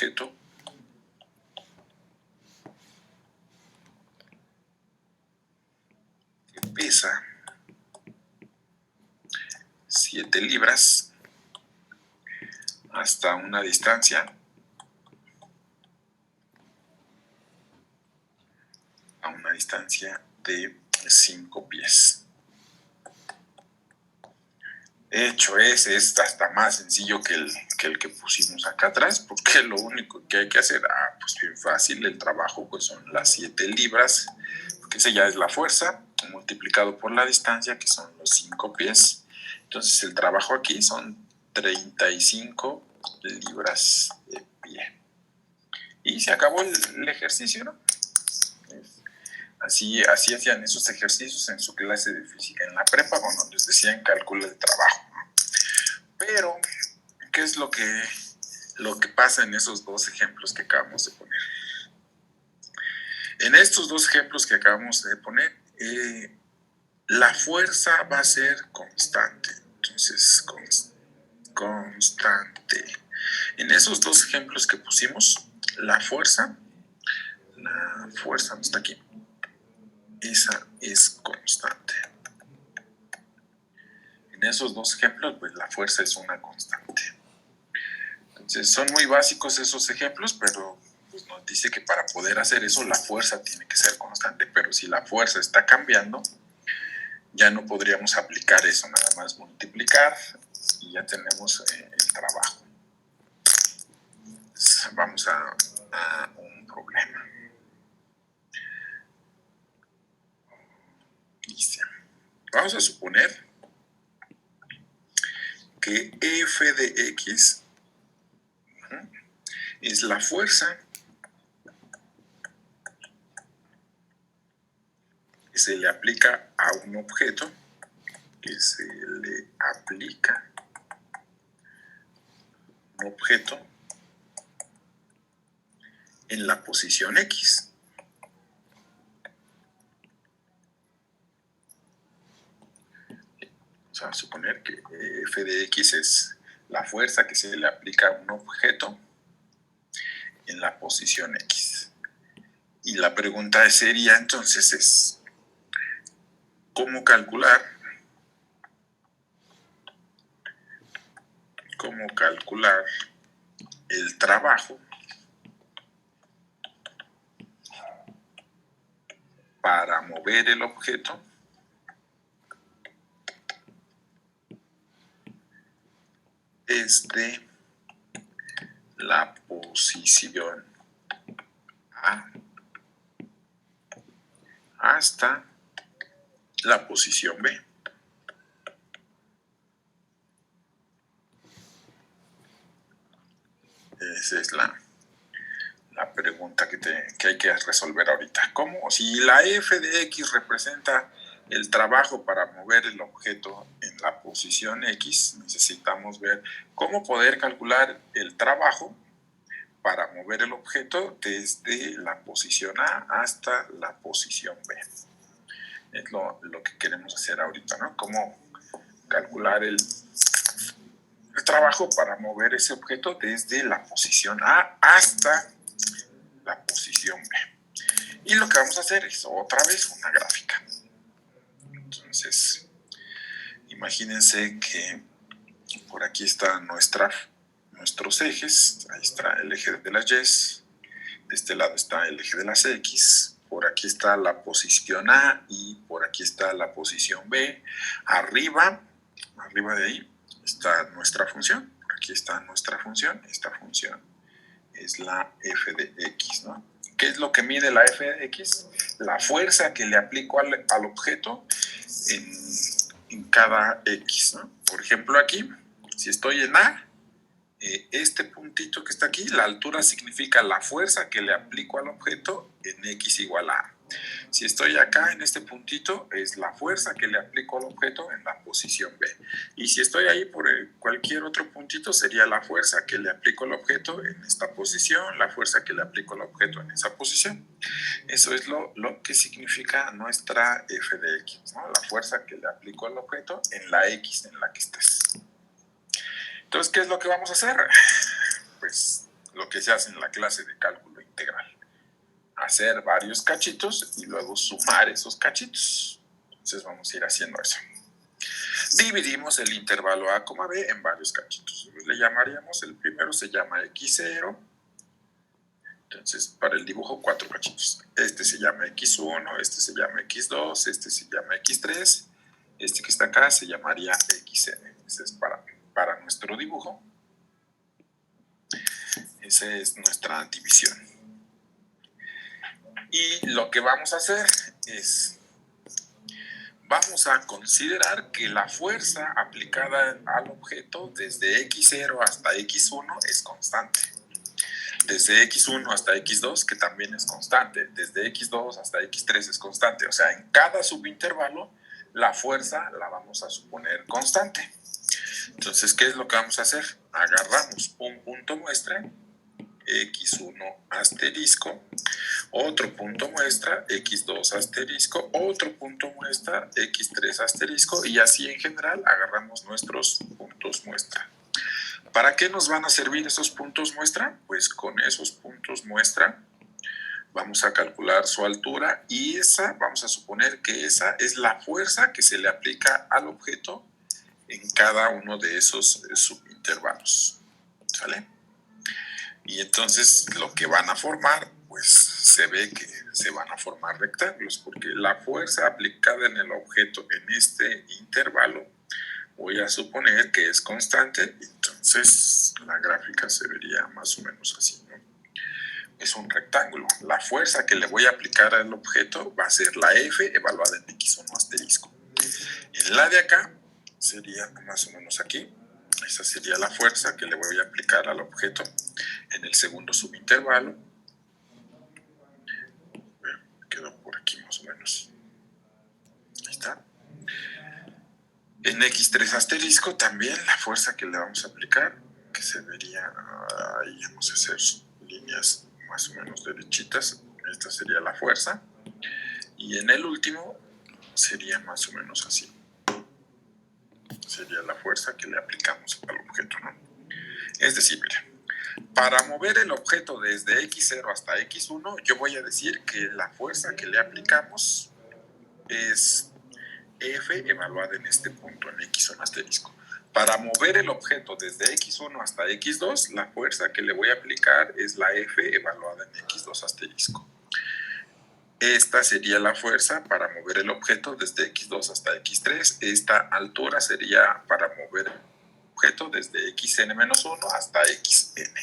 objeto que pesa 7 libras hasta una distancia de 5 pies. De hecho, es hasta más sencillo que el que pusimos acá atrás, porque lo único que hay que hacer, pues bien fácil, el trabajo pues son las 7 libras, porque esa ya es la fuerza, multiplicado por la distancia, que son los 5 pies. Entonces el trabajo aquí son 35 libras de pie. Y se acabó el ejercicio, ¿no? Así hacían esos ejercicios en su clase de física en la prepa, cuando les decían calcula el trabajo. Pero, ¿qué es lo que pasa en esos dos ejemplos que acabamos de poner? En estos dos ejemplos que acabamos de poner, la fuerza va a ser constante. Entonces, constante. En esos dos ejemplos que pusimos, la fuerza no está aquí. Esa es constante. En esos dos ejemplos, pues la fuerza es una constante. Entonces, son muy básicos esos ejemplos, pero pues, nos dice que para poder hacer eso, la fuerza tiene que ser constante. Pero si la fuerza está cambiando, ya no podríamos aplicar eso, nada más multiplicar y ya tenemos el trabajo. Entonces, vamos a un problema. Dice, vamos a suponer que f de x es la fuerza que se le aplica a un objeto, en la posición x. Vamos a suponer que f de x es la fuerza que se le aplica a un objeto en la posición x. Y la pregunta sería entonces ¿cómo calcular el trabajo para mover el objeto desde la posición A hasta la posición B? Esa es la pregunta que hay que resolver ahorita. ¿Cómo? Si la f de x representa el trabajo para mover el objeto en la posición x, necesitamos ver cómo poder calcular el trabajo para mover el objeto desde la posición A hasta la posición B. Es lo que queremos hacer ahorita, ¿no? Cómo calcular el trabajo para mover ese objeto desde la posición A hasta la posición B. Y lo que vamos a hacer es otra vez una gráfica. Entonces, imagínense que por aquí están nuestros ejes. Ahí está el eje de las y. De este lado está el eje de las x. Por aquí está la posición A y por aquí está la posición B. Arriba de ahí está nuestra función. Por aquí está nuestra función. Esta función es la f de x, ¿no? ¿Qué es lo que mide la f de x? La fuerza que le aplico al objeto en cada x, ¿no? Por ejemplo, aquí, si estoy en A, este puntito que está aquí, la altura significa la fuerza que le aplico al objeto en x igual a A. Si estoy acá en este puntito, es la fuerza que le aplico al objeto en la posición B. Y si estoy ahí por cualquier otro puntito, sería la fuerza que le aplico al objeto en esta posición, la fuerza que le aplico al objeto en esa posición. Eso es lo que significa nuestra f de x, ¿no? La fuerza que le aplico al objeto en la x en la que estés. Entonces, ¿qué es lo que vamos a hacer? Pues lo que se hace en la clase de cálculo integral. Hacer varios cachitos y luego sumar esos cachitos. Entonces vamos a ir haciendo eso. Dividimos el intervalo A, B en varios cachitos. Le llamaríamos, el primero se llama X0. Entonces, para el dibujo, 4 cachitos. Este se llama X1, este se llama X2, este se llama X3. Este que está acá se llamaría XN. Ese es para nuestro dibujo. Esa es nuestra división. Y lo que vamos a hacer es, vamos a considerar que la fuerza aplicada al objeto desde X0 hasta X1 es constante. Desde X1 hasta X2, que también es constante. Desde X2 hasta X3 es constante. O sea, en cada subintervalo, la fuerza la vamos a suponer constante. Entonces, ¿qué es lo que vamos a hacer? Agarramos un punto muestra, X1 asterisco, otro punto muestra, X2 asterisco, otro punto muestra, X3 asterisco, y así en general agarramos nuestros puntos muestra. ¿Para qué nos van a servir esos puntos muestra? Pues con esos puntos muestra vamos a calcular su altura y vamos a suponer que esa es la fuerza que se le aplica al objeto en cada uno de esos subintervalos. ¿Sale? Y entonces lo que van a formar, pues se ve que se van a formar rectángulos, porque la fuerza aplicada en el objeto en este intervalo, voy a suponer que es constante, entonces la gráfica se vería más o menos así, ¿no? Es un rectángulo. La fuerza que le voy a aplicar al objeto va a ser la F evaluada en X1 asterisco. En la de acá sería más o menos aquí. Esa sería la fuerza que le voy a aplicar al objeto en el segundo subintervalo. Quedó por aquí más o menos. Ahí está. En X3 asterisco también la fuerza que le vamos a aplicar, que se vería, ahí vamos a hacer líneas más o menos derechitas. Esta sería la fuerza. Y en el último sería más o menos así. Sería la fuerza que le aplicamos al objeto, ¿no? Es decir, mira, para mover el objeto desde X0 hasta X1, yo voy a decir que la fuerza que le aplicamos es F evaluada en este punto, en X1 asterisco. Para mover el objeto desde X1 hasta X2, la fuerza que le voy a aplicar es la F evaluada en X2 asterisco. Esta sería la fuerza para mover el objeto desde X2 hasta X3. Esta altura sería para mover el objeto desde Xn-1 hasta Xn.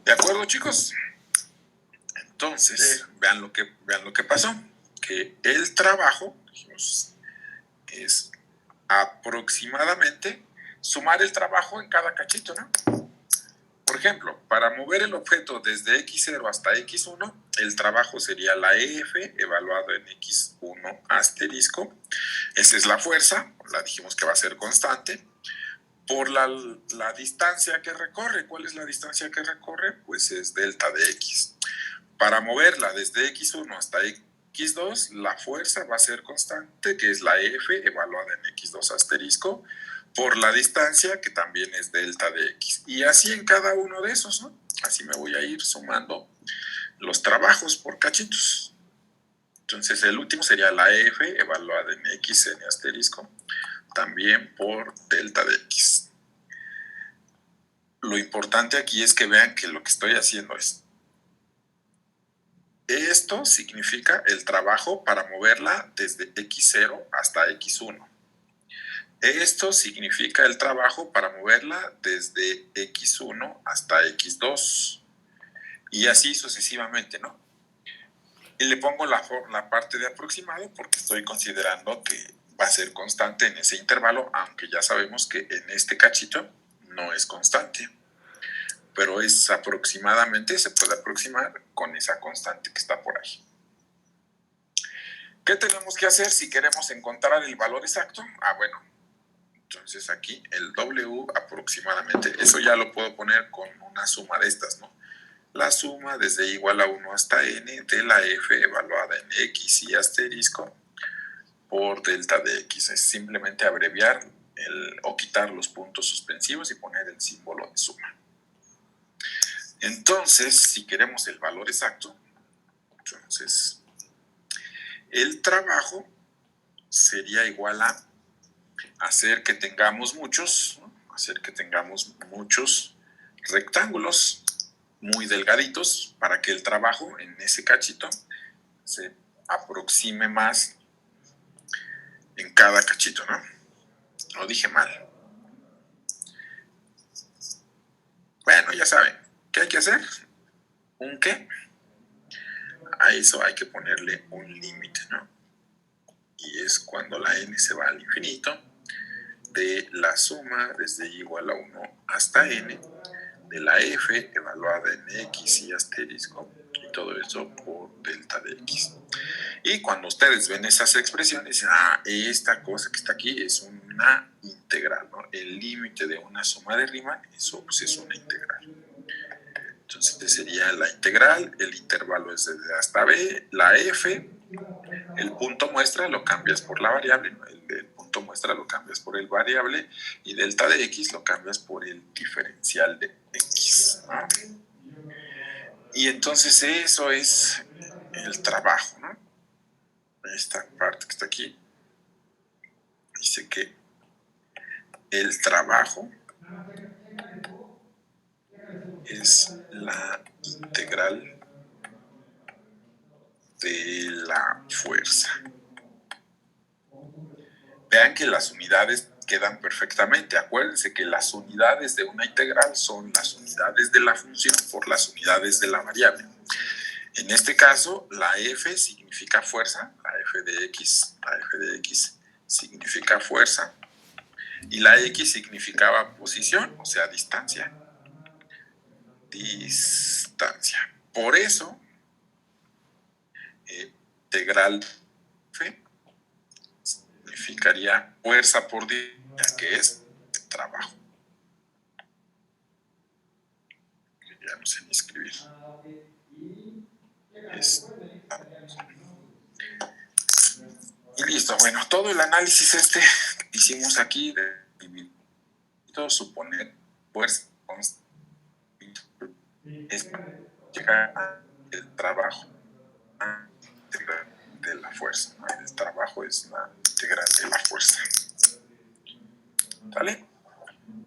¿De acuerdo, chicos? Entonces, sí. vean lo que pasó. Que el trabajo, dijimos, es aproximadamente sumar el trabajo en cada cachito, ¿no? Por ejemplo, para mover el objeto desde X0 hasta X1, el trabajo sería la F evaluado en X1 asterisco. Esa es la fuerza, la dijimos que va a ser constante. Por la distancia que recorre, ¿cuál es la distancia que recorre? Pues es delta de X. Para moverla desde X1 hasta X2, la fuerza va a ser constante, que es la F evaluada en X2 asterisco, por la distancia, que también es delta de X. Y así en cada uno de esos, ¿no? Así me voy a ir sumando los trabajos por cachitos. Entonces el último sería la F evaluada en Xn asterisco, también por delta de X. Lo importante aquí es que vean que lo que estoy haciendo es, esto significa el trabajo para moverla desde X0 hasta X1. Esto significa el trabajo para moverla desde X1 hasta X2. Y así sucesivamente, ¿no? Y le pongo la parte de aproximado porque estoy considerando que va a ser constante en ese intervalo, aunque ya sabemos que en este cachito no es constante. Pero es aproximadamente, se puede aproximar con esa constante que está por ahí. ¿Qué tenemos que hacer si queremos encontrar el valor exacto? Bueno, entonces aquí el W aproximadamente, eso ya lo puedo poner con una suma de estas, ¿no? La suma desde igual a 1 hasta n de la F evaluada en X y asterisco por delta de X. Es simplemente abreviar o quitar los puntos suspensivos y poner el símbolo de suma. Entonces, si queremos el valor exacto, entonces el trabajo sería igual a hacer que tengamos muchos, ¿no? Hacer que tengamos muchos rectángulos muy delgaditos para que el trabajo en ese cachito se aproxime más en cada cachito, ¿no? Lo dije mal. Bueno, ya saben, ¿qué hay que hacer? ¿Un qué? A eso hay que ponerle un límite, ¿no? Y es cuando la n se va al infinito, de la suma desde y igual a 1 hasta n, de la f evaluada en x y asterisco, y todo eso por delta de x. Y cuando ustedes ven esas expresiones, dicen, esta cosa que está aquí es una integral, ¿no? El límite de una suma de Riemann, eso pues es una integral. Entonces sería la integral, el intervalo es desde A hasta B, la f, el punto muestra lo cambias por la variable, ¿no? El punto muestra lo cambias por el variable, y delta de x lo cambias por el diferencial de x, ¿no? Y entonces eso es el trabajo, ¿no? Esta parte que está aquí dice que el trabajo es la integral de la fuerza. Vean que las unidades quedan perfectamente. Acuérdense que las unidades de una integral son las unidades de la función por las unidades de la variable. En este caso, la f significa fuerza, la f de x significa fuerza, y la x significaba posición, o sea, distancia. Por eso, integral f significaría fuerza por distancia, que es trabajo. Ya no sé ni escribir. Y listo. Bueno, todo el análisis que hicimos aquí de suponer fuerza es llegar al trabajo de la fuerza, ¿no? El trabajo es la integral de la fuerza. ¿Vale?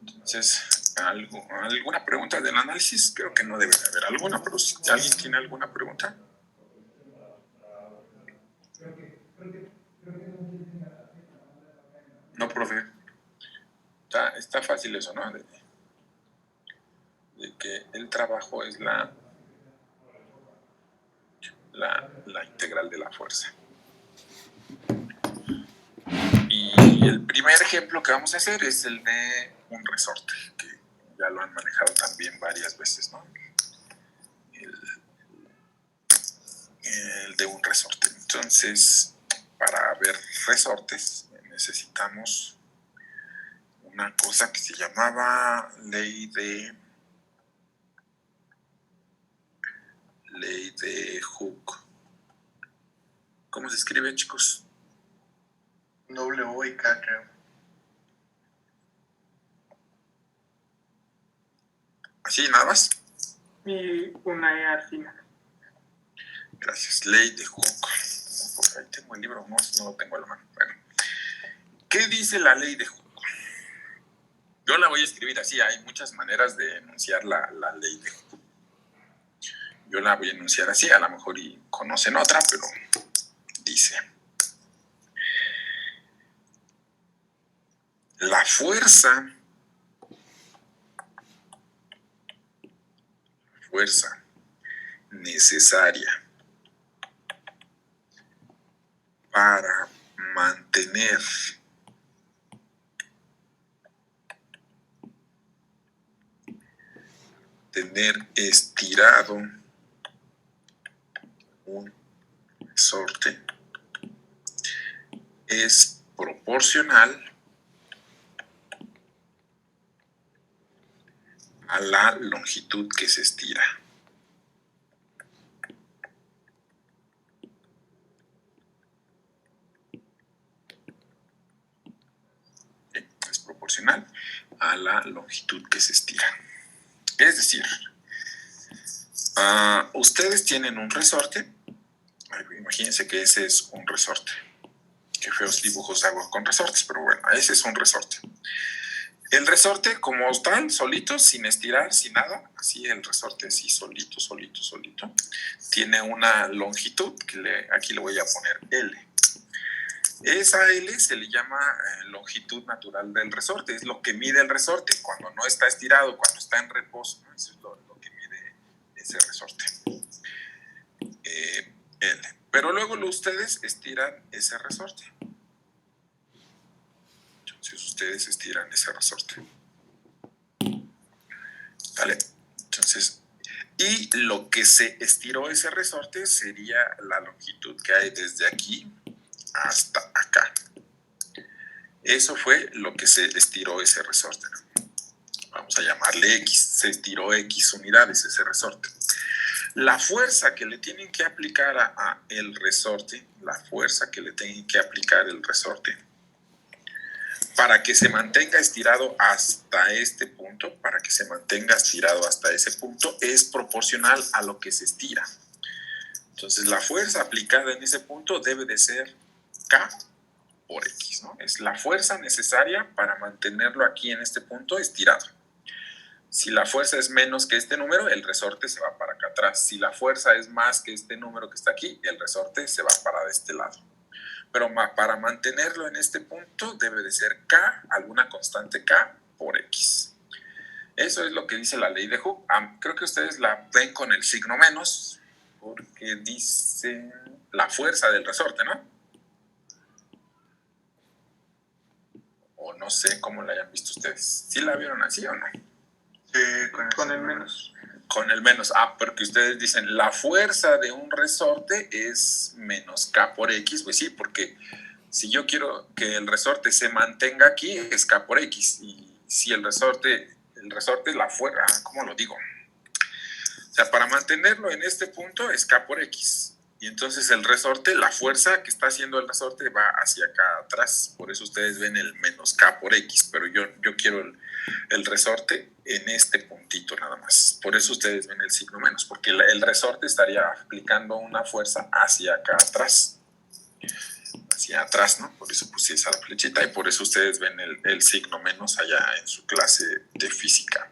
Entonces, ¿alguna pregunta del análisis? Creo que no debe de haber alguna, pero si alguien tiene alguna pregunta. No, profe. Está fácil eso, ¿no? De que el trabajo es la integral de la fuerza. Y el primer ejemplo que vamos a hacer es el de un resorte, que ya lo han manejado también varias veces, ¿no? El de un resorte. Entonces, para ver resortes necesitamos una cosa que se llamaba ley de Hooke. ¿Cómo se escribe, chicos? W y K, creo. ¿Así, nada más? Y una E al final. Gracias. Ley de Hooke. Por ahí tengo el libro, no lo tengo a la mano. Bueno, ¿qué dice la ley de Hooke? Yo la voy a escribir así. Hay muchas maneras de enunciar la ley de Hooke. Yo la voy a enunciar así. A lo mejor y conocen otra, pero dice: la fuerza necesaria para mantener estirado un resorte es proporcional a la longitud que se estira. Es proporcional a la longitud que se estira. Es decir, Ustedes tienen un resorte. Imagínense que ese es un resorte. Qué feos dibujos hago con resortes, pero bueno, ese es un resorte. El resorte, como tal, solito, sin estirar, sin nada, así el resorte, así solito, tiene una longitud que aquí le voy a poner L. Esa L se le llama longitud natural del resorte, es lo que mide el resorte cuando no está estirado, cuando está en reposo, ¿no? Eso es lo que mide ese resorte. L. Pero luego ustedes estiran ese resorte. Entonces ustedes estiran ese resorte. ¿Vale? Entonces, y lo que se estiró ese resorte sería la longitud que hay desde aquí hasta acá. Eso fue lo que se estiró ese resorte, ¿no? Vamos a llamarle X. Se estiró X unidades ese resorte. La fuerza que le tienen que aplicar a el resorte, para que se mantenga estirado hasta este punto, es proporcional a lo que se estira. Entonces, la fuerza aplicada en ese punto debe de ser K por X, ¿no? Es la fuerza necesaria para mantenerlo aquí en este punto estirado. Si la fuerza es menos que este número, el resorte se va para acá atrás. Si la fuerza es más que este número que está aquí, el resorte se va para este lado. Pero para mantenerlo en este punto debe de ser K, alguna constante K por X. Eso es lo que dice la ley de Hooke. Creo que ustedes la ven con el signo menos, porque dice la fuerza del resorte, ¿no? O no sé cómo la hayan visto ustedes. ¿Sí la vieron así o no? Sí, con el menos. Con el menos. Porque ustedes dicen la fuerza de un resorte es menos K por X. Pues sí, porque si yo quiero que el resorte se mantenga aquí, es K por X. Y si el resorte es la fuerza, ¿cómo lo digo? O sea, para mantenerlo en este punto es K por X. Y entonces el resorte, la fuerza que está haciendo el resorte va hacia acá atrás. Por eso ustedes ven el menos K por X. Pero yo quiero el resorte en este puntito nada más. Por eso ustedes ven el signo menos. Porque el resorte estaría aplicando una fuerza hacia acá atrás. Hacia atrás, ¿no? Por eso puse esa flechita y por eso ustedes ven el signo menos allá en su clase de física.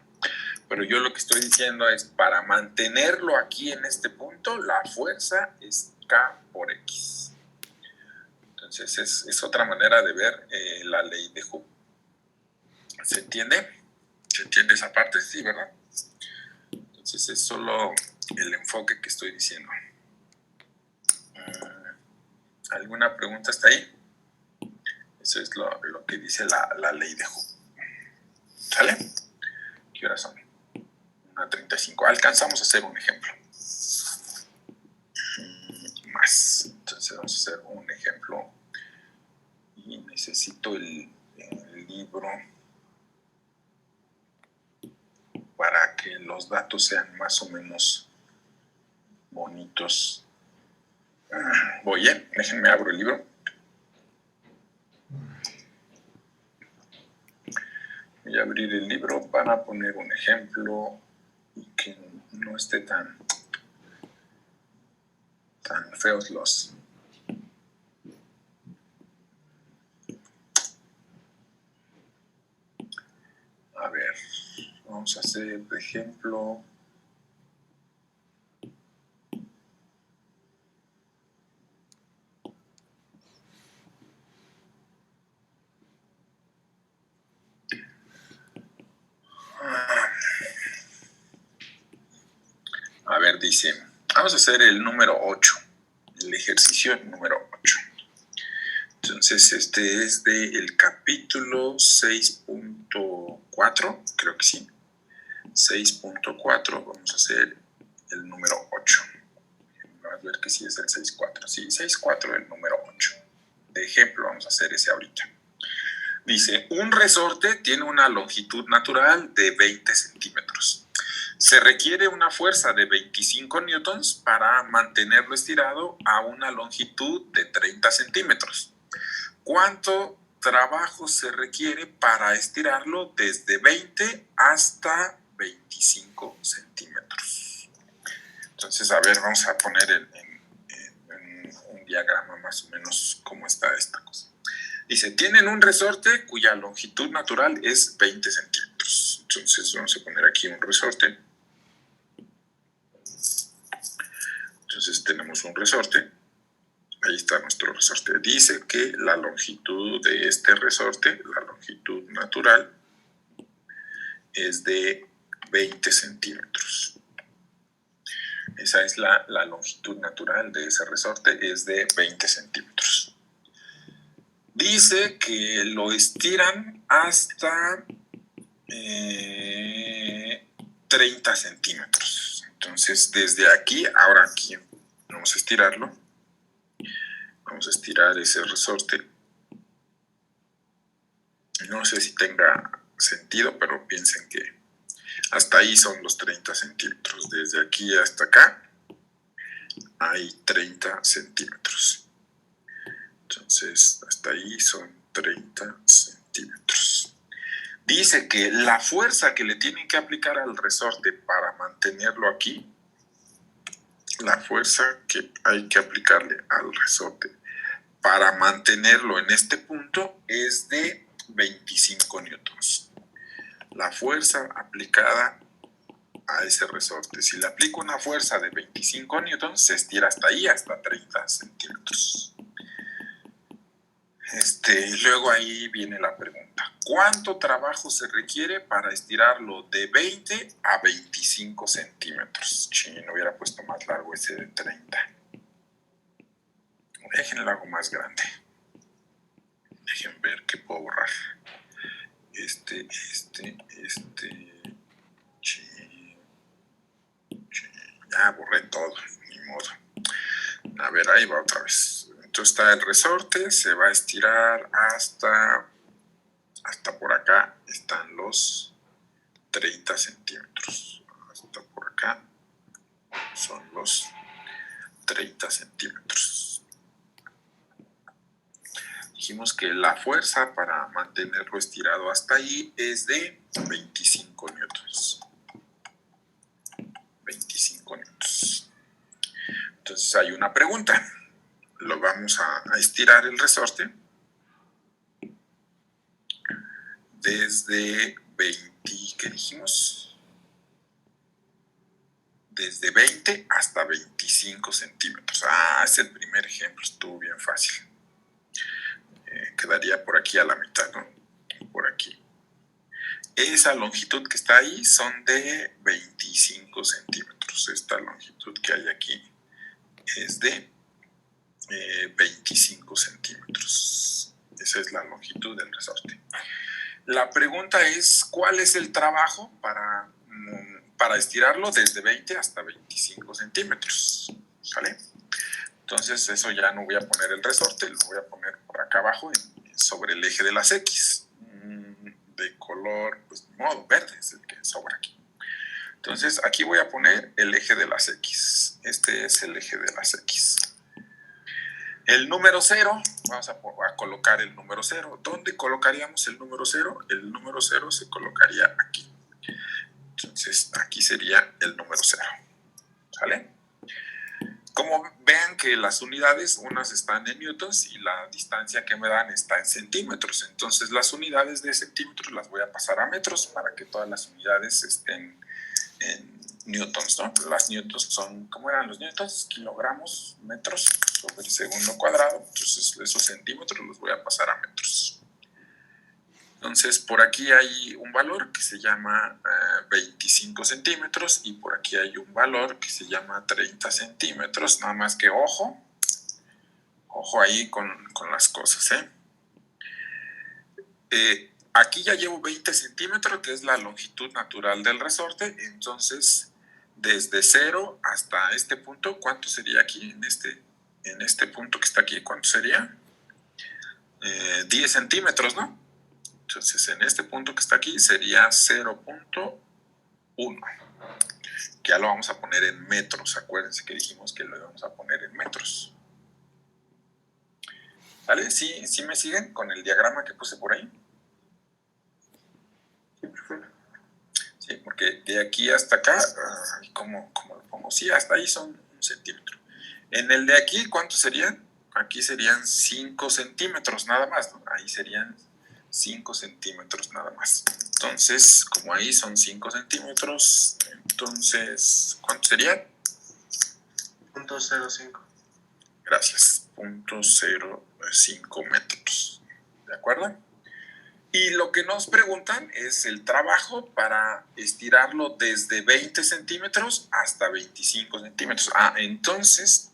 Pero yo lo que estoy diciendo es, para mantenerlo aquí en este punto, la fuerza es K por X. Entonces es otra manera de ver la ley de Hooke. ¿Se entiende? ¿Se entiende esa parte? Sí, ¿verdad? Entonces es solo el enfoque que estoy diciendo. ¿Alguna pregunta hasta ahí? Eso es lo que dice la ley de Hooke. ¿Sale? ¿Qué horas son? 1:35. Alcanzamos a hacer un ejemplo. Más. Entonces vamos a hacer un ejemplo. Y necesito el libro para que los datos sean más o menos bonitos. Voy, déjenme abro el libro. Voy a abrir el libro para poner un ejemplo y que no esté tan feos los. A ver, vamos a hacer, por ejemplo, a ver, dice, vamos a hacer el número 8, el ejercicio número 8. Entonces, este es del capítulo 6.4, creo que sí. 6.4, vamos a hacer el número 8. Vamos a ver que sí es el 6.4. Sí, 6.4, el número 8. De ejemplo, vamos a hacer ese ahorita. Dice, un resorte tiene una longitud natural de 20 centímetros. Se requiere una fuerza de 25 newtons para mantenerlo estirado a una longitud de 30 centímetros. ¿Cuánto trabajo se requiere para estirarlo desde 20 hasta 25 centímetros? Entonces, a ver, vamos a poner en un diagrama más o menos cómo está esta cosa. Dice, tienen un resorte cuya longitud natural es 20 centímetros. Entonces, vamos a poner aquí un resorte. Entonces, tenemos un resorte. Ahí está nuestro resorte. Dice que la longitud de este resorte, la longitud natural, es de 20 centímetros. Esa es la longitud natural de ese resorte, es de 20 centímetros. Dice que lo estiran hasta 30 centímetros. Entonces, desde aquí, ahora aquí, vamos a estirarlo. Vamos a estirar ese resorte. No sé si tenga sentido, pero piensen que hasta ahí son los 30 centímetros. Desde aquí hasta acá hay 30 centímetros. Entonces, hasta ahí son 30 centímetros. Dice que la fuerza que le tienen que aplicar al resorte para mantenerlo aquí, la fuerza que hay que aplicarle al resorte para mantenerlo en este punto es de 25 newtons. La fuerza aplicada a ese resorte. Si le aplico una fuerza de 25 newtons, se estira hasta ahí, hasta 30 centímetros. Luego ahí viene la pregunta. ¿Cuánto trabajo se requiere para estirarlo de 20 a 25 centímetros? No hubiera puesto más largo ese de 30. Déjenlo algo más grande. Dejen ver qué puedo borrar. Ya borré todo, ni modo. A ver, ahí va otra vez. Entonces está el resorte, se va a estirar hasta por acá. Están los 30 centímetros. Hasta por acá son los 30 centímetros. Dijimos que la fuerza para mantenerlo estirado hasta ahí es de 25 newtons. 25 newtons. Entonces hay una pregunta. Lo vamos a estirar el resorte desde 20, ¿qué dijimos? Desde 20 hasta 25 centímetros. Es el primer ejemplo, estuvo bien fácil. Quedaría por aquí a la mitad, ¿no? Por aquí. Esa longitud que está ahí son de 25 centímetros. Esta longitud que hay aquí es de 25 centímetros. Esa es la longitud del resorte. La pregunta es, ¿cuál es el trabajo para estirarlo desde 20 hasta 25 centímetros? ¿Sale? Entonces, eso ya no voy a poner el resorte, lo voy a poner por acá abajo sobre el eje de las X. De color, pues de modo verde, es el que sobra aquí. Entonces, aquí voy a poner el eje de las X. Este es el eje de las X. El número 0, vamos a colocar el número 0. ¿Dónde colocaríamos el número 0? El número 0 se colocaría aquí. Entonces, aquí sería el número 0. ¿Sale? Como vean que las unidades, unas están en newtons y la distancia que me dan está en centímetros. Entonces, las unidades de centímetros las voy a pasar a metros para que todas las unidades estén en newtons, ¿no? Las newtons son, ¿cómo eran los newtons? Kilogramos, metros sobre segundo cuadrado. Entonces, esos centímetros los voy a pasar a metros. Entonces, por aquí hay un valor que se llama 25 centímetros y por aquí hay un valor que se llama 30 centímetros. Nada más que ojo ahí con las cosas, aquí ya llevo 20 centímetros, que es la longitud natural del resorte. Entonces, desde 0 hasta este punto, ¿cuánto sería aquí en este punto que está aquí? ¿Cuánto sería? 10 centímetros, ¿no? Entonces, en este punto que está aquí sería 0.1. Que ya lo vamos a poner en metros. Acuérdense que dijimos que lo íbamos a poner en metros. ¿Vale? ¿Sí me siguen con el diagrama que puse por ahí? Sí, porque de aquí hasta acá, ¿cómo lo pongo? Sí, hasta ahí son 1 centímetro. En el de aquí, ¿cuántos serían? Aquí serían 5 centímetros nada más, ¿no? Ahí serían 5 centímetros nada más. Entonces, como ahí son 5 centímetros, entonces, ¿cuánto serían? 0.05. Gracias, 0.05 metros. ¿De acuerdo? Y lo que nos preguntan es el trabajo para estirarlo desde 20 centímetros hasta 25 centímetros. Entonces,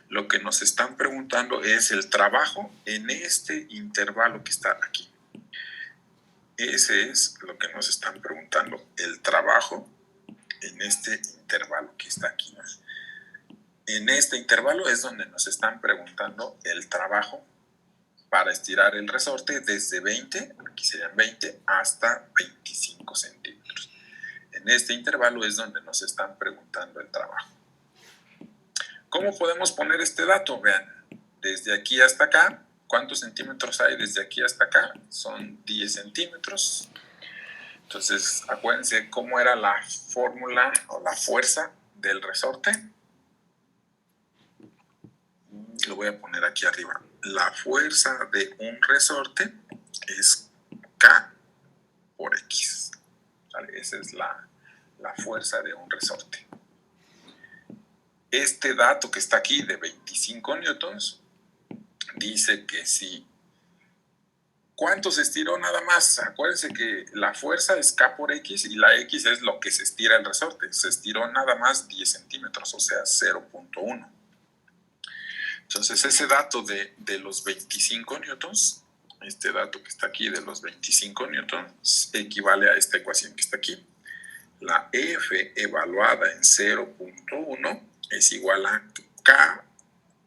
lo que nos están preguntando es el trabajo en este intervalo que está aquí. Ese es lo que nos están preguntando, el trabajo en este intervalo que está aquí, ¿no? En este intervalo es donde nos están preguntando el trabajo para estirar el resorte desde 20, aquí serían 20, hasta 25 centímetros. En este intervalo es donde nos están preguntando el trabajo. ¿Cómo podemos poner este dato? Vean, desde aquí hasta acá, ¿cuántos centímetros hay desde aquí hasta acá? Son 10 centímetros. Entonces, acuérdense cómo era la fórmula o la fuerza del resorte. Lo voy a poner aquí arriba. La fuerza de un resorte es K por X. ¿Vale? Esa es la fuerza de un resorte. Este dato que está aquí de 25 newtons dice que si... ¿Cuánto se estiró nada más? Acuérdense que la fuerza es K por X y la X es lo que se estira el resorte. Se estiró nada más 10 centímetros, o sea, 0.1. Entonces, ese dato de los 25 newtons, este dato que está aquí de los 25 newtons, equivale a esta ecuación que está aquí. La F evaluada en 0.1 es igual a K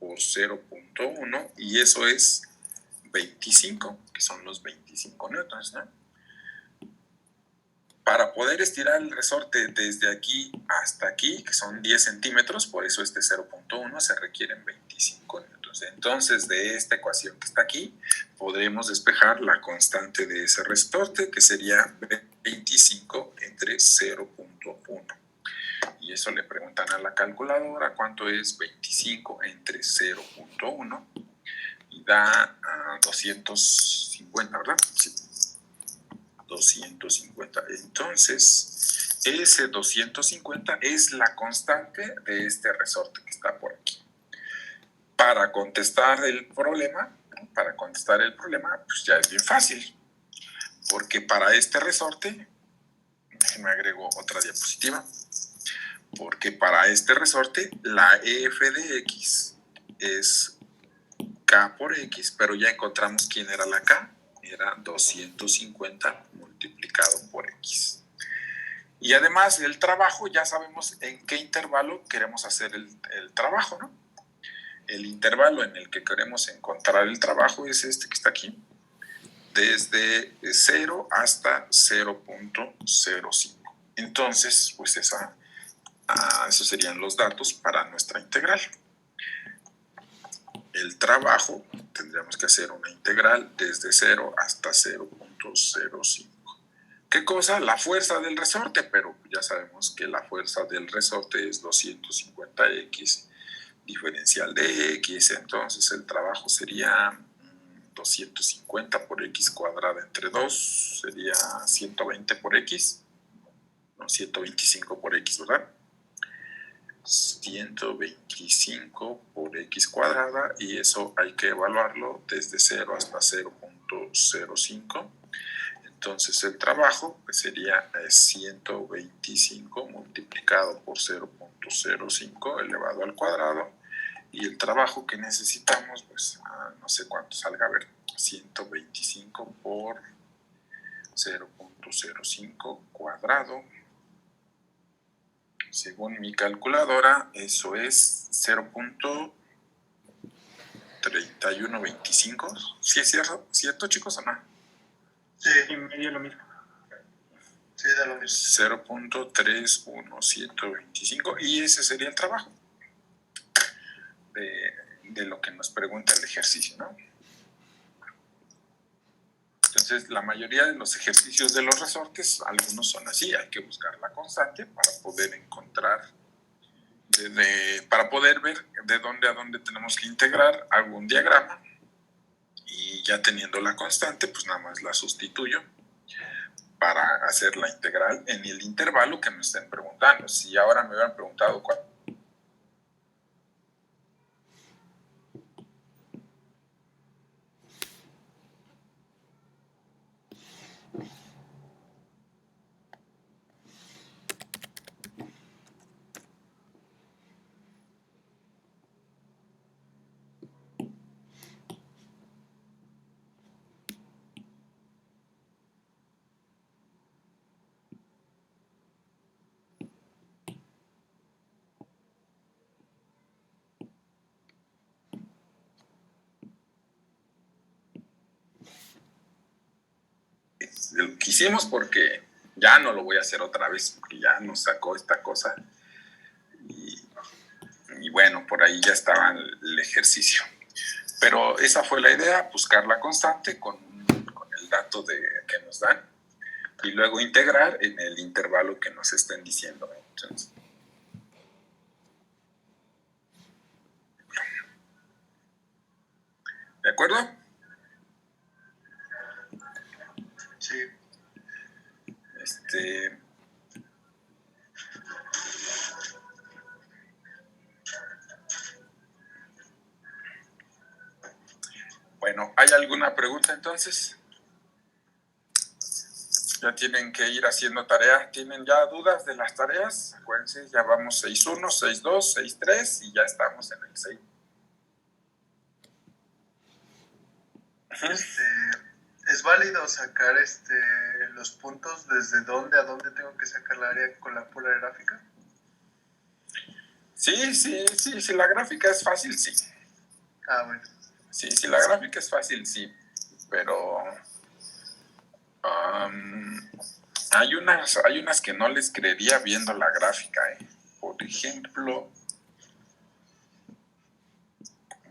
por 0.1 y eso es 25, que son los 25 newtons, ¿no? Para poder estirar el resorte desde aquí hasta aquí, que son 10 centímetros, por eso este 0.1, se requieren 25 newtons. Entonces, de esta ecuación que está aquí, podremos despejar la constante de ese resorte, que sería 25 entre 0.1. Y eso le preguntan a la calculadora cuánto es 25 entre 0.1 y da 250, ¿verdad? Sí. 250. Entonces, ese 250 es la constante de este resorte que está por aquí. Para contestar el problema, pues ya es bien fácil. Porque para este resorte, déjenme agrego otra diapositiva. Porque para este resorte, la F de X es K por X, pero ya encontramos quién era la K. Era 250 multiplicado por X. Y además el trabajo, ya sabemos en qué intervalo queremos hacer el trabajo, ¿no? El intervalo en el que queremos encontrar el trabajo es este que está aquí, desde 0 hasta 0.05. Entonces, pues esos serían los datos para nuestra integral. El trabajo, tendríamos que hacer una integral desde 0 hasta 0.05. ¿Qué cosa? La fuerza del resorte, pero ya sabemos que la fuerza del resorte es 250x diferencial de x, entonces el trabajo sería 250 por x cuadrada entre 2, sería 120 por x, no, 125 por x, ¿verdad? 125 por x cuadrada y eso hay que evaluarlo desde 0 hasta 0.05. Entonces el trabajo pues sería 125 multiplicado por 0.05 elevado al cuadrado y el trabajo que necesitamos pues no sé cuánto salga, a ver, 125 por 0.05 cuadrado. Según mi calculadora, eso es 0.3125. ¿Sí es cierto, chicos, o no? Sí, y medio lo mismo. Sí, da lo mismo. 0.31725. Y ese sería el trabajo de lo que nos pregunta el ejercicio, ¿no? Entonces, la mayoría de los ejercicios de los resortes, algunos son así, hay que buscar la constante para poder encontrar, para poder ver de dónde a dónde tenemos que integrar. Hago un diagrama y ya teniendo la constante, pues nada más la sustituyo para hacer la integral en el intervalo que me estén preguntando. Si ahora me hubieran preguntado cuál. Lo que hicimos porque ya no lo voy a hacer otra vez, porque ya nos sacó esta cosa. Y bueno, por ahí ya estaba el ejercicio. Pero esa fue la idea, buscar la constante con el dato que nos dan y luego integrar en el intervalo que nos estén diciendo. Entonces, ¿de acuerdo? Sí. Bueno, ¿hay alguna pregunta entonces? Ya tienen que ir haciendo tarea. ¿Tienen ya dudas de las tareas? Acuérdense, ya vamos 6.1, 6.2, 6.3 y ya estamos en el 6. ¿Es válido sacar los puntos desde dónde a dónde tengo que sacar la área con la pura gráfica? Sí, si la gráfica es fácil, sí. Ah, bueno. Sí, si la gráfica es fácil, sí, pero hay unas que no les creería viendo la gráfica, Por ejemplo,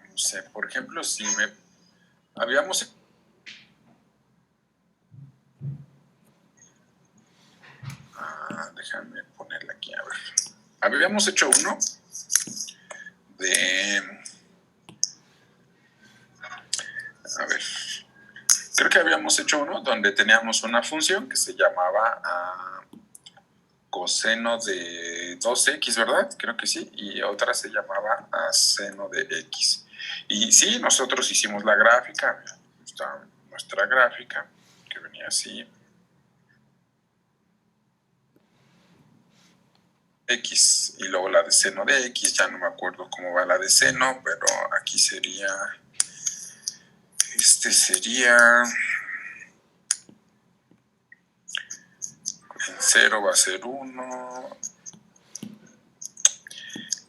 no sé, si habíamos déjame ponerla aquí, a ver. Habíamos hecho uno creo que habíamos hecho uno donde teníamos una función que se llamaba coseno de 2x, ¿verdad? Creo que sí. Y otra se llamaba seno de x. Y sí, nosotros hicimos la gráfica. Está nuestra gráfica, que venía así. X y luego la de seno de x, ya no me acuerdo cómo va la de seno, pero aquí sería, sería, en 0 va a ser 1.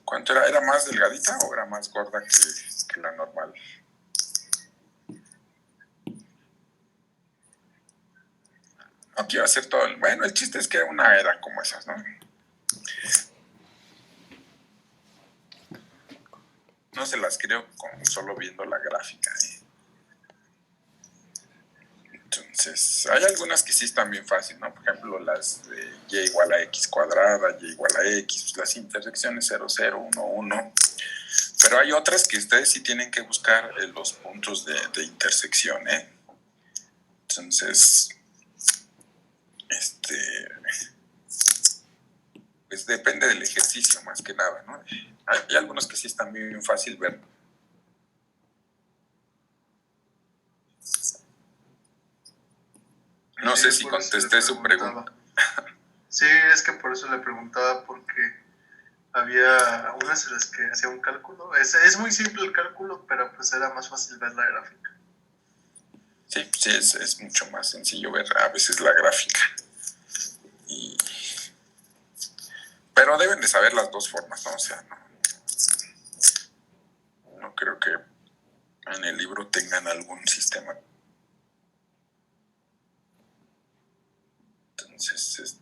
¿Cuánto era? ¿Era más delgadita o era más gorda que la normal? No quiero hacer todo. Bueno, el chiste es que una era como esas, ¿no? No se las creo con solo viendo la gráfica. Entonces, hay algunas que sí están bien fáciles, ¿no? Por ejemplo, las de y igual a x cuadrada, y igual a x, las intersecciones 0, 0, 1, 1. Pero hay otras que ustedes sí tienen que buscar los puntos de intersección, Entonces, pues depende del ejercicio más que nada, ¿no? Hay algunos que sí están bien fácil ver. No sé si contesté su pregunta. Sí, es que por eso le preguntaba, porque había unas en las que hacía un cálculo. Es muy simple el cálculo, pero pues era más fácil ver la gráfica. Sí, es mucho más sencillo ver a veces la gráfica. Pero deben de saber las dos formas, ¿no? O sea, no creo que en el libro tengan algún sistema. Entonces,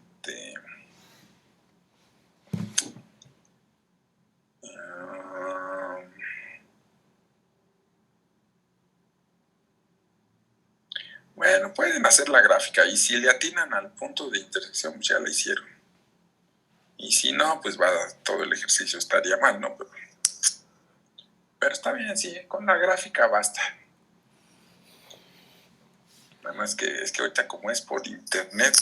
bueno, puede hacer la gráfica. Y si le atinan al punto de intersección, pues ya la hicieron. Y si no, pues todo el ejercicio estaría mal, ¿no? Pero está bien, sí, con la gráfica basta. Nada más que es que ahorita como es por internet,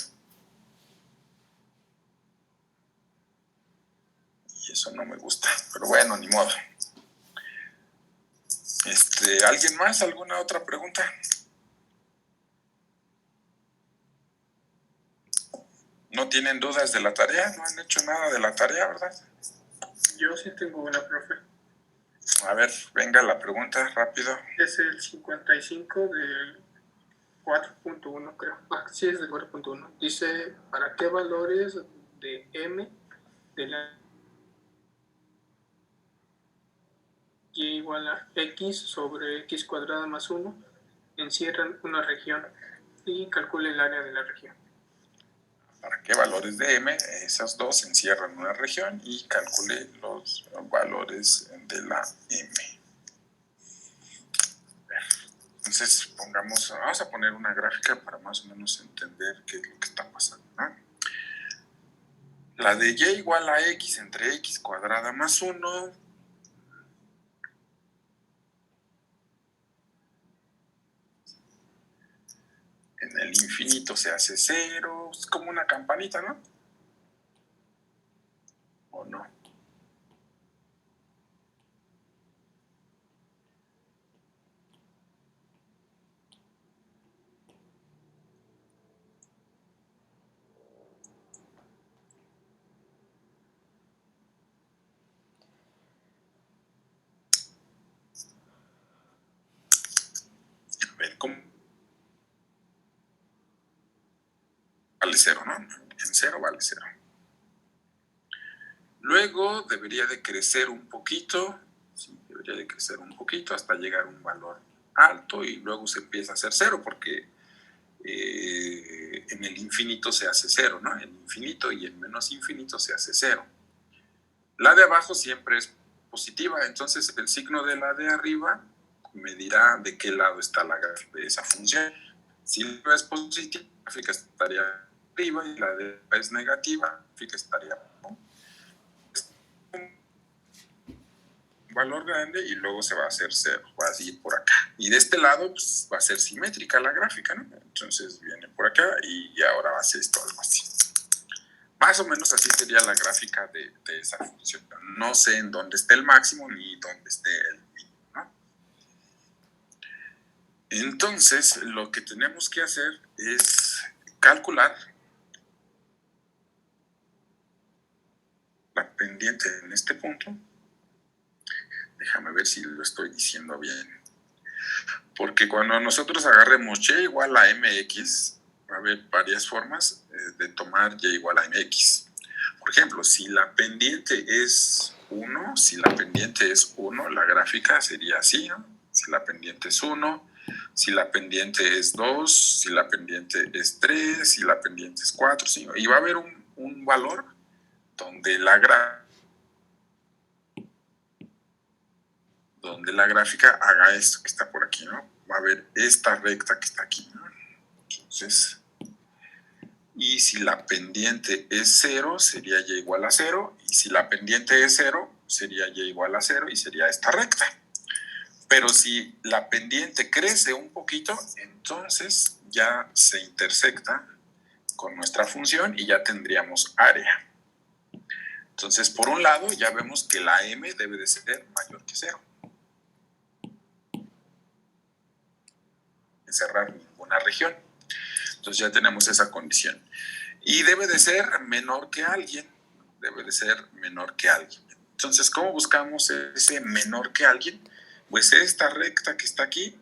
y eso no me gusta. Pero bueno, ni modo. ¿Alguien más? ¿Alguna otra pregunta? ¿No tienen dudas de la tarea? ¿No han hecho nada de la tarea, verdad? Yo sí tengo una, profe. A ver, venga la pregunta, rápido. Es el 55 del 4.1, creo. Sí, es del 4.1. Dice, ¿para qué valores de m de la y igual a x sobre x cuadrada más 1 encierran una región? Y calcule el área de la región. ¿Para qué valores de m? Esas dos encierran una región y calcule los valores de la m. Entonces, vamos a poner una gráfica para más o menos entender qué es lo que está pasando, ¿no? La de y igual a x entre x cuadrada más 1. En el infinito se hace 0. Es como una campanita, ¿no? ¿O no? A ver, ¿cómo? Vale 0, ¿no? En 0 vale 0. Luego debería de crecer un poquito. Sí, debería de crecer un poquito hasta llegar a un valor alto y luego se empieza a hacer 0 porque en el infinito se hace 0, ¿no? En infinito y en menos infinito se hace 0. La de abajo siempre es positiva, entonces el signo de la de arriba me dirá de qué lado está la gráfica de esa función. Si la es positiva, la gráfica estaría arriba y la de arriba es negativa, la gráfica estaría abajo. Un valor grande y luego se va a hacer 0, va a ir por acá. Y de este lado pues, va a ser simétrica la gráfica, ¿no? Entonces viene por acá y ahora va a ser esto, algo así. Más o menos así sería la gráfica de esa función. No sé en dónde esté el máximo ni dónde esté el mínimo, ¿no? Entonces, lo que tenemos que hacer es calcular la pendiente en este punto. Déjame ver si lo estoy diciendo bien. Porque cuando nosotros agarremos y igual a mx, va a haber varias formas de tomar y igual a mx. Por ejemplo, si la pendiente es 1, la gráfica sería así, ¿no? Si la pendiente es 1, si la pendiente es 2, si la pendiente es 3, si la pendiente es 4, 5. Y va a haber un valor donde la gráfica haga esto que está por aquí, ¿no? Va a haber esta recta que está aquí, ¿no? Entonces, y si la pendiente es 0, sería y igual a 0, y si la pendiente es 0, sería y igual a 0, y sería esta recta. Pero si la pendiente crece un poquito, entonces ya se intersecta con nuestra función y ya tendríamos área. Entonces, por un lado, ya vemos que la m debe de ser mayor que 0. Encerrar ninguna región. Entonces ya tenemos esa condición. Y debe de ser menor que alguien. Debe de ser menor que alguien. Entonces, ¿cómo buscamos ese menor que alguien? Pues esta recta que está aquí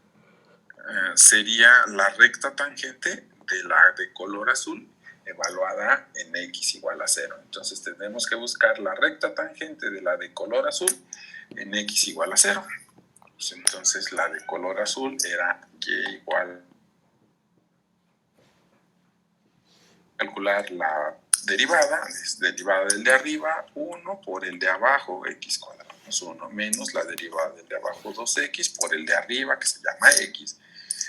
sería la recta tangente de la de color azul evaluada en x igual a 0. Entonces tenemos que buscar la recta tangente de la de color azul en x igual a 0. Pues entonces la de color azul era y igual. Calcular la derivada, es derivada del de arriba, 1 por el de abajo, x cuadrado más 1, menos la derivada del de abajo, 2x, por el de arriba, que se llama x,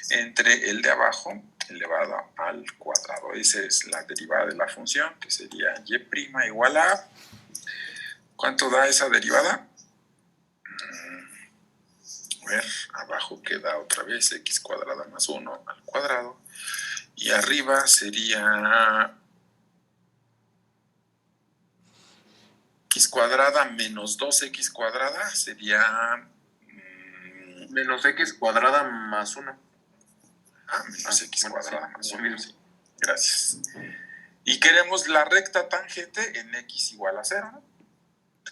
entre el de abajo elevado al cuadrado. Esa es la derivada de la función, que sería y' igual a... ¿Cuánto da esa derivada? A ver, abajo queda otra vez x cuadrada más 1 al cuadrado. Y arriba sería x cuadrada menos 2x cuadrada, sería... menos x cuadrada más 1. Menos x bueno, cuadrada sí, más lo 1. mismo. Gracias. Y queremos la recta tangente en x igual a 0, ¿no?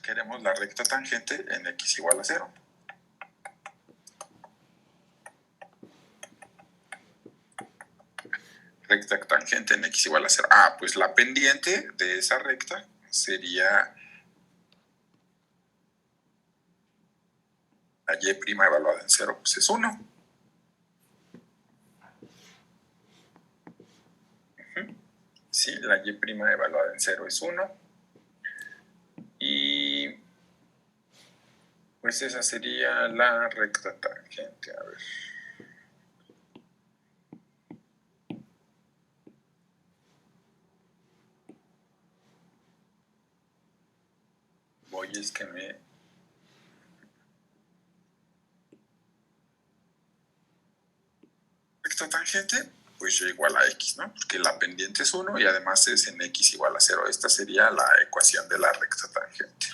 Queremos la recta tangente en x igual a 0. Recta tangente en x igual a 0. Pues la pendiente de esa recta sería la y' evaluada en 0, pues es 1. Sí, la y' evaluada en 0 es 1. Y pues esa sería la recta tangente. A ver. Es que me... Recta tangente, pues y igual a x, ¿no? Porque la pendiente es 1 y además es en x igual a 0. Esta sería la ecuación de la recta tangente.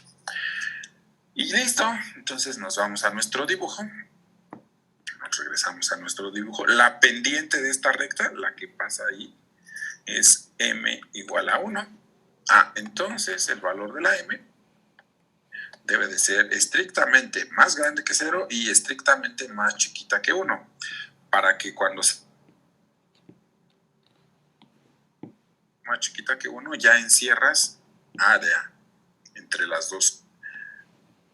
Y listo, entonces nos vamos a nuestro dibujo. Nos regresamos a nuestro dibujo. La pendiente de esta recta, la que pasa ahí, es m igual a 1. Entonces el valor de la m debe de ser estrictamente más grande que 0 y estrictamente más chiquita que 1, para que cuando sea más chiquita que 1 ya encierras área entre las dos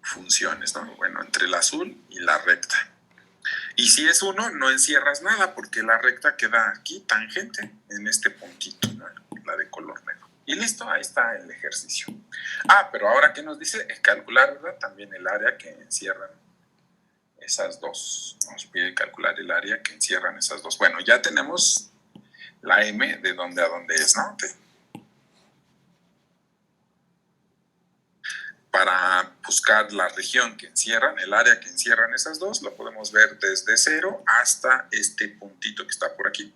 funciones, ¿no? Bueno, entre el azul y la recta. Y si es 1, no encierras nada porque la recta queda aquí tangente en este puntito, ¿no? La de color negro. Y listo, ahí está el ejercicio. Pero ahora, ¿qué nos dice? Calcular, ¿verdad? También el área que encierran esas dos. Nos pide calcular el área que encierran esas dos. Bueno, ya tenemos la m de dónde a dónde es, ¿no? Para buscar la región que encierran, el área que encierran esas dos, lo podemos ver desde 0 hasta este puntito que está por aquí.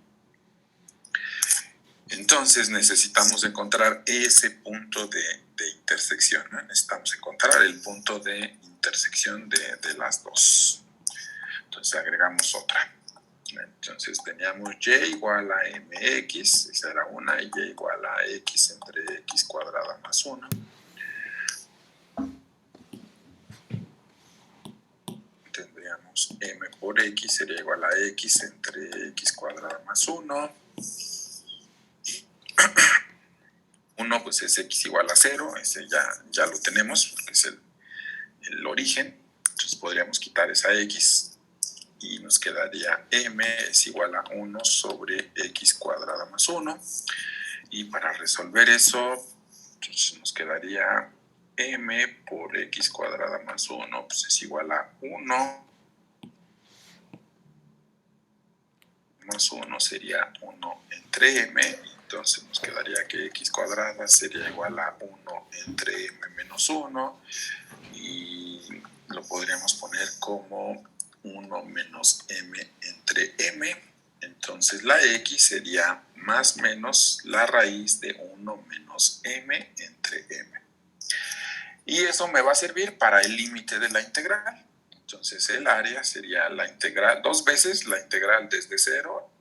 Entonces necesitamos encontrar ese punto de intersección, ¿no? Necesitamos encontrar el punto de intersección de las dos. Entonces agregamos otra. Entonces teníamos y igual a mx, esa era una, y y igual a x entre x cuadrada más 1. Tendríamos m por x sería igual a x entre x cuadrada más 1. 1 pues es x igual a 0, ese ya lo tenemos porque es el origen. Entonces podríamos quitar esa x y nos quedaría m es igual a 1 sobre x cuadrada más 1. Y para resolver eso, entonces nos quedaría m por x cuadrada más 1 pues es igual a 1 más 1 sería 1 entre m. Entonces nos quedaría que x cuadrada sería igual a 1 entre m menos 1 y lo podríamos poner como 1 menos m entre m. Entonces la x sería más menos la raíz de 1 menos m entre m. Y eso me va a servir para el límite de la integral. Entonces el área sería la integral, 2 veces la integral desde 0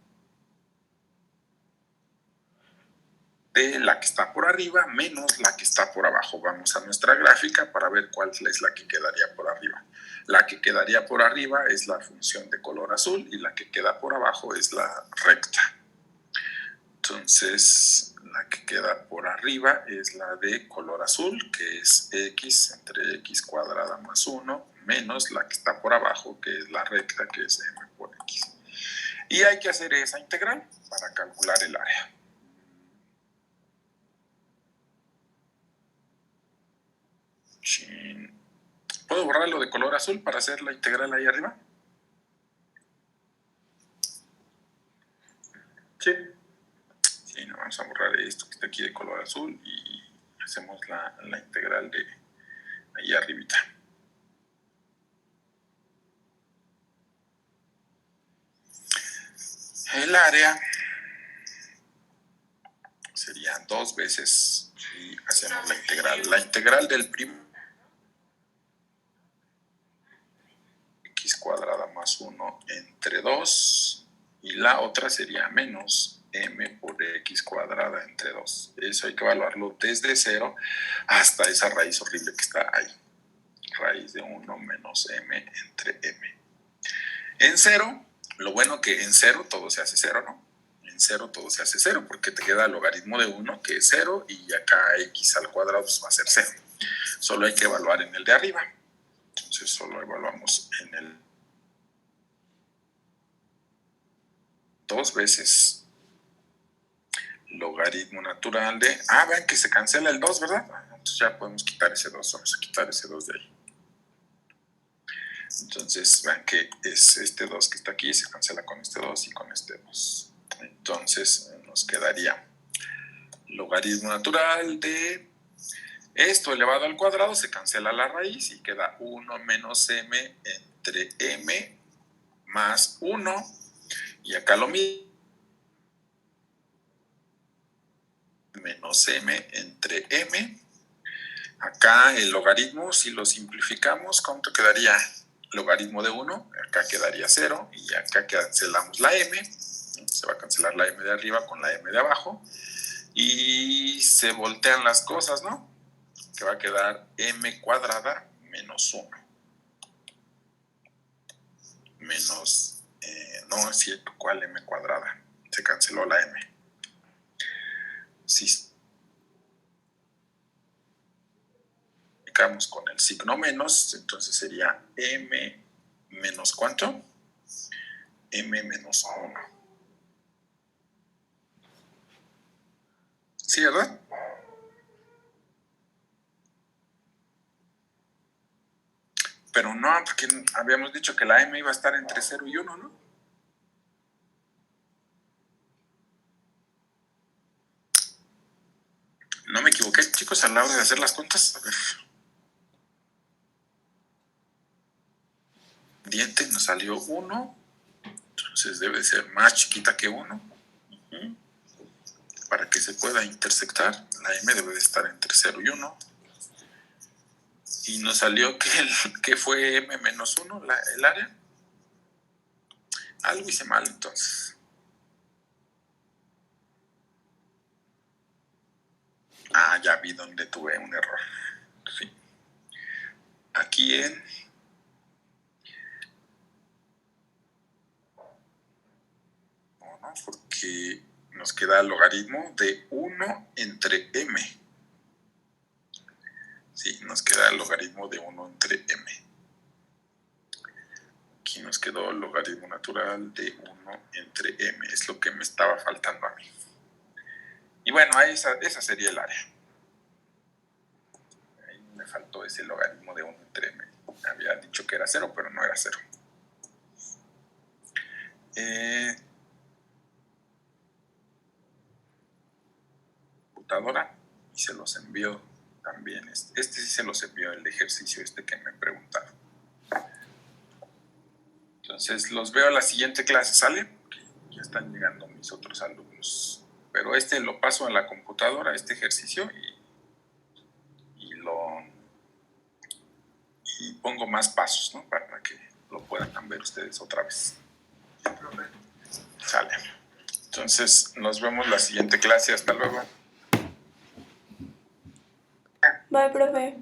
de la que está por arriba menos la que está por abajo. Vamos a nuestra gráfica para ver cuál es la que quedaría por arriba. La que quedaría por arriba es la función de color azul y la que queda por abajo es la recta. Entonces, la que queda por arriba es la de color azul, que es x entre x cuadrada más 1, menos la que está por abajo, que es la recta, que es m por x. Y hay que hacer esa integral para calcular el área. ¿Puedo borrarlo de color azul para hacer la integral ahí arriba? Sí. Sí, no, vamos a borrar esto que está aquí de color azul y hacemos la integral de ahí arribita. El área sería 2 veces y hacemos la integral. La integral del primo x cuadrada más 1 entre 2 y la otra sería menos m por x cuadrada entre 2. Eso hay que evaluarlo desde 0 hasta esa raíz horrible que está ahí. Raíz de 1 menos m entre m. En 0, lo bueno que en 0 todo se hace 0, ¿no? En 0 todo se hace 0 porque te queda el logaritmo de 1 que es 0 y acá x al cuadrado pues va a ser 0. Solo hay que evaluar en el de arriba. Entonces solo evaluamos en el 2 veces logaritmo natural de... vean que se cancela el 2, ¿verdad? Entonces ya podemos quitar ese 2. Vamos a quitar ese 2 de ahí. Entonces vean que es este 2 que está aquí, se cancela con este 2 y con este 2. Entonces nos quedaría logaritmo natural de esto elevado al cuadrado, se cancela la raíz y queda 1 menos m entre m más 1. Y acá lo mismo. Menos m entre m. Acá el logaritmo, si lo simplificamos, ¿cuánto quedaría? Logaritmo de 1, acá quedaría 0 y acá cancelamos la m. Se va a cancelar la m de arriba con la m de abajo y se voltean las cosas, ¿no? Que va a quedar m cuadrada menos 1. Menos, no es cierto, ¿cuál m cuadrada? Se canceló la m. Si con el signo menos, entonces sería m menos ¿cuánto? M menos 1. ¿Sí, verdad? Pero no, porque habíamos dicho que la m iba a estar entre 0 y 1, ¿no? No me equivoqué, chicos, a la hora de hacer las cuentas. A ver. Diente nos salió 1, entonces debe ser más chiquita que 1. Para que se pueda intersectar, la m debe de estar entre 0 y 1. Y nos salió que fue m menos 1 el área. Algo hice mal entonces. Ya vi donde tuve un error. Sí. Aquí en... No, porque nos queda el logaritmo de 1 entre m. Sí, nos queda el logaritmo de 1 entre m. Aquí nos quedó el logaritmo natural de 1 entre m. Es lo que me estaba faltando a mí. Y bueno, esa sería el área. Ahí me faltó ese logaritmo de 1 entre m. Había dicho que era 0, pero no era 0. Computadora, y se los envió también. Este sí se los envió el ejercicio que me preguntaron. Entonces los veo a la siguiente clase, ¿sale? Porque ya están llegando mis otros alumnos. Pero lo paso a la computadora, este ejercicio, y pongo más pasos, ¿no? Para que lo puedan ver ustedes otra vez. Sale. Entonces nos vemos la siguiente clase. Hasta luego. Bye, profe.